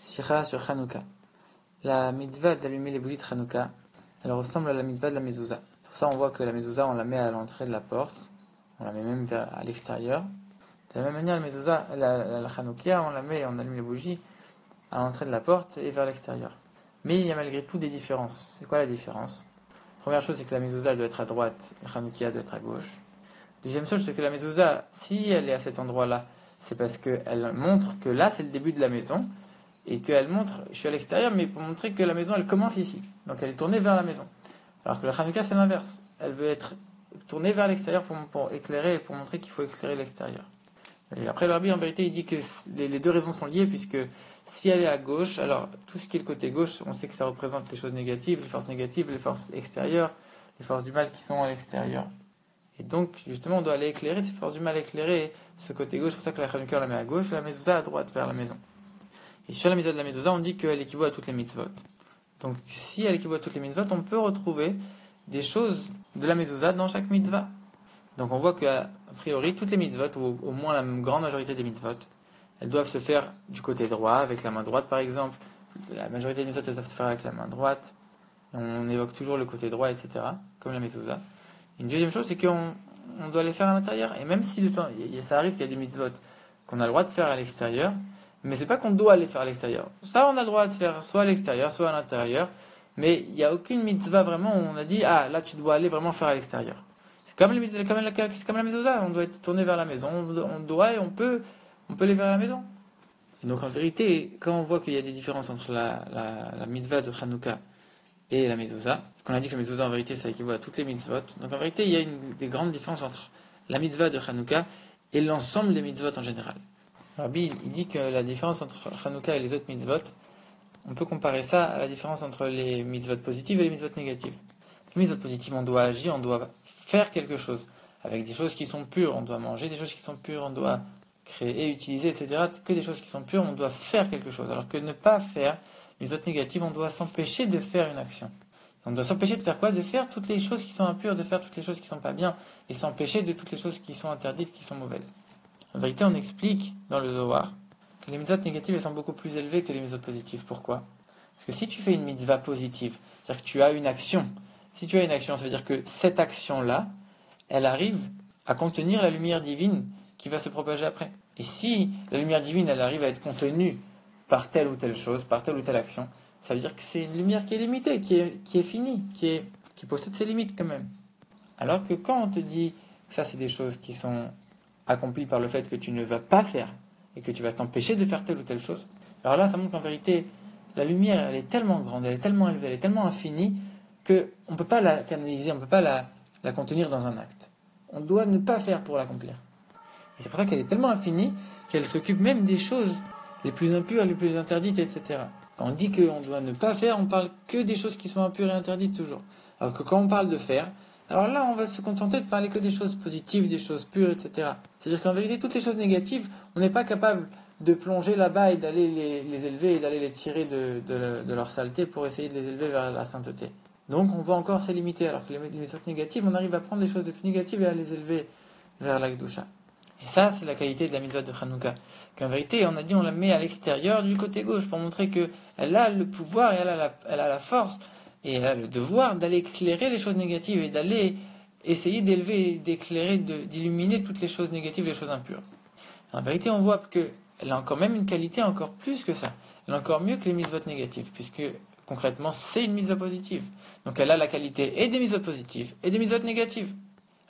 Sira sur Hanouka. La mitzvah d'allumer les bougies de Hanouka, elle ressemble à la mitzvah de la mezouza. Pour ça, on voit que la mezouza, on la met à l'entrée de la porte, on la met même à l'extérieur. De la même manière, la mezouza, la Hanoukia, on allume les bougies à l'entrée de la porte et vers l'extérieur. Mais il y a malgré tout des différences. C'est quoi la différence? Première chose, c'est que la mezouza doit être à droite, la Hanoukia doit être à gauche. Deuxième chose, c'est que la mezouza, si elle est à cet endroit-là, c'est parce qu'elle montre que là, c'est le début de la maison, et qu'elle montre, je suis à l'extérieur, mais pour montrer que la maison, elle commence ici. Donc elle est tournée vers la maison. Alors que la Hanouka, c'est l'inverse. Elle veut être tournée vers l'extérieur pour éclairer, pour montrer qu'il faut éclairer l'extérieur. Et après, le rabbi, en vérité, il dit que les deux raisons sont liées, puisque si elle est à gauche, alors tout ce qui est le côté gauche, on sait que ça représente les choses négatives, les forces extérieures, les forces du mal qui sont à l'extérieur. Et donc, justement, on doit aller éclairer ces forces du mal, éclairer ce côté gauche. C'est pour ça que la Hanouka, on la met à gauche, et la mezouza à droite, vers la maison. Et sur la mitzvah de la mezouza, on dit qu'elle équivaut à toutes les mitzvot. Donc, si elle équivaut à toutes les mitzvot, on peut retrouver des choses de la mezouza dans chaque mitzvah. Donc, on voit qu'a priori, toutes les mitzvot, ou au moins la grande majorité des mitzvot, elles doivent se faire du côté droit, avec la main droite par exemple. La majorité des mitzvot, elles doivent se faire avec la main droite. On évoque toujours le côté droit, etc., comme la mezouza. Une deuxième chose, c'est qu'on doit les faire à l'intérieur. Et même si ça arrive qu'il y a des mitzvot qu'on a le droit de faire à l'extérieur, mais c'est pas qu'on doit les faire à l'extérieur. Ça, on a le droit de faire soit à l'extérieur, soit à l'intérieur. Mais il n'y a aucune mitzvah vraiment où on a dit, ah, là, tu dois aller vraiment faire à l'extérieur. C'est comme la mezouza, on doit être tourné vers la maison. On doit et on peut les faire à la maison. Et donc, en vérité, quand on voit qu'il y a des différences entre la mitzvah de Hanouka et la mezouza, qu'on a dit que la mezouza, en vérité, ça équivaut à toutes les mitzvot. Donc, en vérité, il y a des grandes différences entre la mitzvah de Hanouka et l'ensemble des mitzvot en général. Rabbi, il dit que la différence entre Hanouka et les autres mitzvot, on peut comparer ça à la différence entre les mitzvot positives et les mitzvot négatives. Les mitzvot positives, on doit agir, on doit faire quelque chose, avec des choses qui sont pures, on doit manger des choses qui sont pures, on doit créer, utiliser, etc. Que des choses qui sont pures, on doit faire quelque chose. Alors que ne pas faire, les mitzvot négatives, on doit s'empêcher de faire une action. On doit s'empêcher de faire quoi? De faire toutes les choses qui sont impures, de faire toutes les choses qui ne sont pas bien, et s'empêcher de toutes les choses qui sont interdites, qui sont mauvaises. En vérité, on explique dans le Zohar que les mitzvot négatives elles sont beaucoup plus élevées que les mitzvot positives. Pourquoi? Parce que si tu fais une mitzvah positive, c'est-à-dire que tu as une action, si tu as une action, ça veut dire que cette action-là, elle arrive à contenir la lumière divine qui va se propager après. Et si la lumière divine, elle arrive à être contenue par telle ou telle chose, par telle ou telle action, ça veut dire que c'est une lumière qui est limitée, qui est finie, qui possède ses limites quand même. Alors que quand on te dit que ça, c'est des choses qui sont accompli par le fait que tu ne vas pas faire et que tu vas t'empêcher de faire telle ou telle chose. Alors là, ça montre qu'en vérité, la lumière, elle est tellement grande, elle est tellement élevée, elle est tellement infinie qu'on ne peut pas la canaliser, on ne peut pas la contenir dans un acte. On doit ne pas faire pour l'accomplir. Et c'est pour ça qu'elle est tellement infinie qu'elle s'occupe même des choses les plus impures, les plus interdites, etc. Quand on dit qu'on doit ne pas faire, on parle que des choses qui sont impures et interdites toujours. Alors que quand on parle de faire, alors là, on va se contenter de parler que des choses positives, des choses pures, etc. C'est-à-dire qu'en vérité, toutes les choses négatives, on n'est pas capable de plonger là-bas et d'aller les élever et d'aller les tirer de leur saleté pour essayer de les élever vers la sainteté. Donc, on va encore se limiter. Alors que les choses négatives, on arrive à prendre les choses les plus négatives et à les élever vers la Kedusha. Et ça, c'est la qualité de la mitzvah de Hanouka. Qu'en vérité, on a dit, on la met à l'extérieur du côté gauche pour montrer qu'elle a le pouvoir et elle a la force et elle a le devoir d'aller éclairer les choses négatives et d'aller essayer d'élever, d'éclairer, d'illuminer toutes les choses négatives, les choses impures. En vérité, on voit qu'elle a encore même une qualité encore plus que ça. Elle est encore mieux que les mitzvot négatives, puisque concrètement, c'est une mitzvah positive. Donc elle a la qualité et des mitzvot positives et des mitzvot négatives.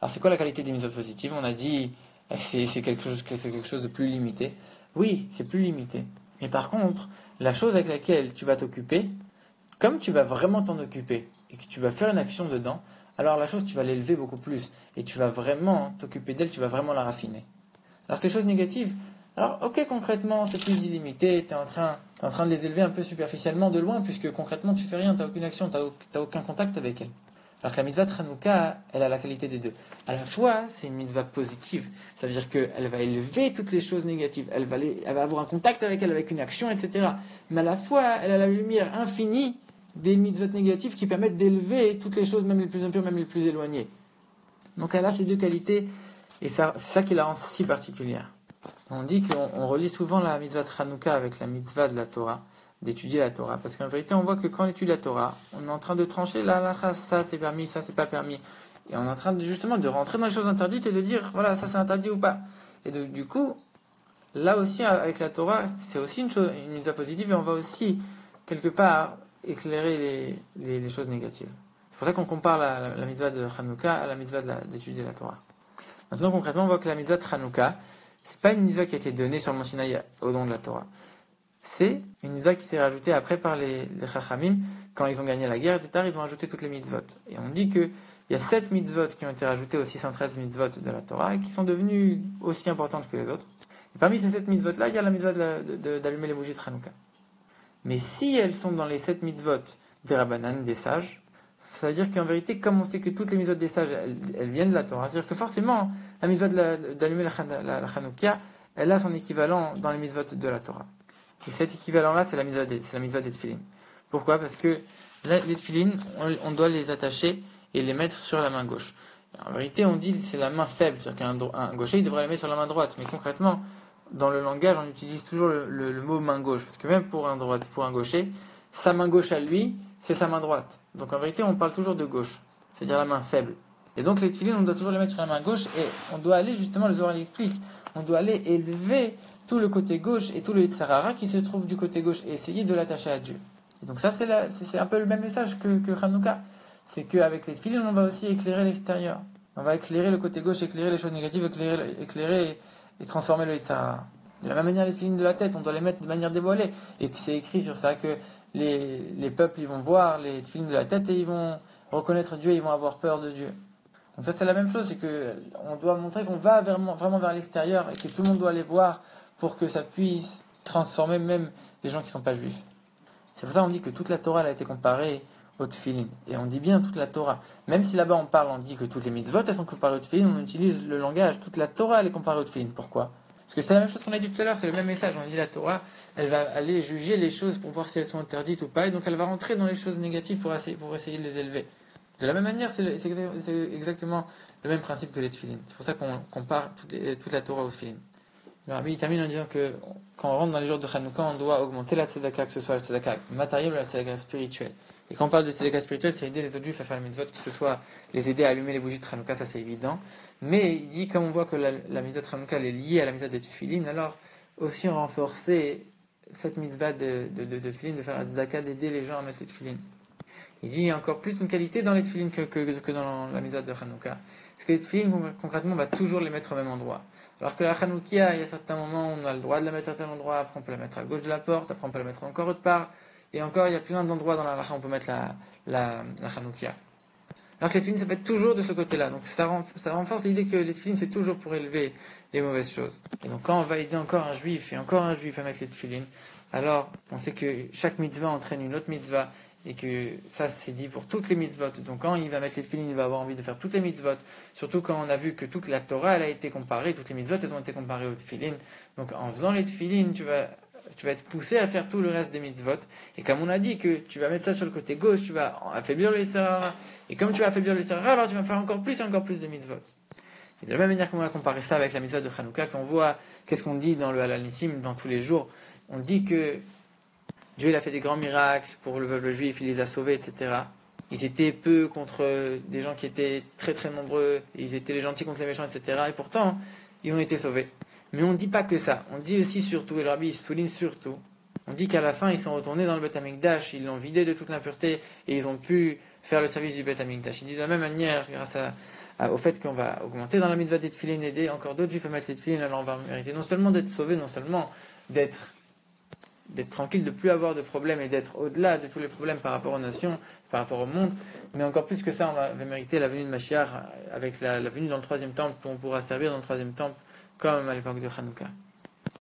Alors c'est quoi la qualité des mitzvot positives? On a dit c'est quelque chose de plus limité. Oui, c'est plus limité. Mais par contre, la chose avec laquelle tu vas t'occuper, comme tu vas vraiment t'en occuper et que tu vas faire une action dedans, alors la chose, tu vas l'élever beaucoup plus. Et tu vas vraiment t'occuper d'elle, tu vas vraiment la raffiner. Alors que les choses négatives, alors ok, concrètement, c'est plus illimité, tu es en train de les élever un peu superficiellement de loin, puisque concrètement, tu fais rien, tu n'as aucune action, tu n'as aucun contact avec elle. Alors que la mitzvah de Hanouka, elle a la qualité des deux. À la fois, c'est une mitzvah positive. Ça veut dire qu'elle va élever toutes les choses négatives. Elle va avoir un contact avec elle, avec une action, etc. Mais à la fois, elle a la lumière infinie des mitzvot négatives qui permettent d'élever toutes les choses, même les plus impures, même les plus éloignées. Donc elle a ces deux qualités, et c'est ça qui la rend si particulière. On dit qu'on relie souvent la mitzvah de Hanouka avec la mitzvah de la Torah. d'étudier la Torah. Parce qu'en vérité, on voit que quand on étudie la Torah, on est en train de trancher la halakha, ça c'est permis, ça c'est pas permis. Et on est en train justement de rentrer dans les choses interdites et de dire, voilà, ça c'est interdit ou pas. Et du coup, là aussi, avec la Torah, c'est aussi une mitzvah positive et on va aussi, quelque part, éclairer les choses négatives. C'est pour ça qu'on compare la mitzvah de Hanouka à la mitzvah d'étudier la Torah. Maintenant, concrètement, on voit que la mitzvah de Hanouka, c'est pas une mitzvah qui a été donnée sur le mont Sinaï au don de la Torah. C'est une mitzvah qui s'est rajoutée après par les Chachamim, quand ils ont gagné la guerre, etc., ils ont rajouté toutes les mitzvot. Et on dit qu'il y a 7 mitzvot qui ont été rajoutées aux 613 mitzvot de la Torah et qui sont devenues aussi importantes que les autres. Et parmi ces 7 mitzvot-là, il y a la mitzvah d'allumer les bougies de Hanouka. Mais si elles sont dans les 7 mitzvot des Rabbanan, des sages, ça veut dire qu'en vérité, comme on sait que toutes les mitzvot des sages, elles viennent de la Torah, c'est-à-dire que forcément, la mitzvah d'allumer la Hanouka, elle a son équivalent dans les mitzvot de la Torah. Et cet équivalent-là, c'est la mitzvah des tefilin. Pourquoi ? Parce que les tefilin, on doit les attacher et les mettre sur la main gauche. En vérité, on dit que c'est la main faible, c'est-à-dire qu'un gaucher, il devrait la mettre sur la main droite. Mais concrètement, dans le langage, on utilise toujours le mot main gauche. Parce que même pour un gaucher, sa main gauche à lui, c'est sa main droite. Donc en vérité, on parle toujours de gauche, c'est-à-dire la main faible. Et donc les tefilin, on doit toujours les mettre sur la main gauche et on doit aller, justement, le Zohar l'explique, on doit aller élever tout le côté gauche et tout le Yetzer Hara qui se trouve du côté gauche et essayer de l'attacher à Dieu. Et donc ça, c'est un peu le même message que Hanouka. C'est qu'avec les tefilin, on va aussi éclairer l'extérieur. On va éclairer le côté gauche, éclairer les choses négatives, éclairer et transformer le Yetzer Hara. De la même manière, les tefilin de la tête, on doit les mettre de manière dévoilée. Et c'est écrit sur ça que les peuples, ils vont voir les tefilin de la tête et ils vont reconnaître Dieu et ils vont avoir peur de Dieu. Donc ça, c'est la même chose, c'est qu'on doit montrer qu'on va vraiment vers l'extérieur et que tout le monde doit les voir pour que ça puisse transformer même les gens qui ne sont pas juifs. C'est pour ça qu'on dit que toute la Torah elle a été comparée au tefilin. Et on dit bien toute la Torah. Même si là-bas on dit que toutes les mitzvot elles sont comparées au tefilin, on utilise le langage. Toute la Torah elle est comparée au tefilin. Pourquoi ? Parce que c'est la même chose qu'on a dit tout à l'heure, c'est le même message. On dit la Torah, elle va aller juger les choses pour voir si elles sont interdites ou pas. Et donc elle va rentrer dans les choses négatives pour essayer de les élever. De la même manière, c'est exactement le même principe que les tefilin. C'est pour ça qu'on compare toute la Torah au tefilin. Le Rabbi termine en disant que quand on rentre dans les jours de Hanouka, on doit augmenter la tzedaka, que ce soit la tzedaka matérielle ou la tzedaka spirituelle. Et quand on parle de tzedaka spirituelle, c'est aider les autres juifs à faire les mitzvot, que ce soit les aider à allumer les bougies de Hanouka, ça c'est évident. Mais il dit, comme on voit que la mitzvah de Hanouka est liée à la mitzvah de tefilin, alors aussi renforcer cette mitzvah de tefilin, de faire la tzedaka, d'aider les gens à mettre les tefilin. Il dit qu'il y a encore plus une qualité dans les tefilin que dans la mitzvah de Hanouka. Parce que les tefilin, concrètement, on va toujours les mettre au même endroit. Alors que la Hanoukia, il y a certains moments où on a le droit de la mettre à tel endroit, après on peut la mettre à gauche de la porte, après on peut la mettre encore autre part, et encore il y a plein d'endroits dans la halakha où on peut mettre la Hanoukia. Alors que les tefilin, ça peut être toujours de ce côté-là. Donc ça renforce l'idée que les tefilin, c'est toujours pour élever les mauvaises choses. Et donc quand on va aider encore un juif à mettre les tefilin, alors on sait que chaque mitzvah entraîne une autre mitzvah, et que ça c'est dit pour toutes les mitzvot. Donc quand il va mettre les tefilin, il va avoir envie de faire toutes les mitzvot, surtout quand on a vu que toute la Torah elle a été comparée, toutes les mitzvot elles ont été comparées aux tefilin. Donc en faisant les tefilin, tu vas être poussé à faire tout le reste des mitzvot, et comme on a dit que tu vas mettre ça sur le côté gauche, tu vas affaiblir le Yetzer Hara, et comme tu vas affaiblir le Yetzer Hara, alors tu vas faire encore plus de mitzvot. Et de la même manière qu'on a comparé ça avec la mitzvah de Hanouka, qu'on voit qu'est-ce qu'on dit dans le Halal Nissim, dans tous les jours, on dit que Dieu il a fait des grands miracles pour le peuple juif, il les a sauvés, etc. Ils étaient peu contre des gens qui étaient très très nombreux, ils étaient les gentils contre les méchants, etc. Et pourtant, ils ont été sauvés. Mais on ne dit pas que ça, on dit aussi surtout, et le Rabbi souligne surtout, on dit qu'à la fin ils sont retournés dans le Beth Amikdash, ils l'ont vidé de toute l'impureté et ils ont pu faire le service du Beth Amikdash. Il dit de la même manière, grâce au fait qu'on va augmenter dans la mitzvah des tefilin, aider encore d'autres juifs à mettre les tefilin, alors on va mériter non seulement d'être sauvés, non seulement d'être tranquille, de plus avoir de problèmes et d'être au-delà de tous les problèmes par rapport aux nations, par rapport au monde, mais encore plus que ça, on va mériter la venue de Mashiach avec la venue dans le troisième temple, qu'on pourra servir dans le troisième temple comme à l'époque de Hanouka.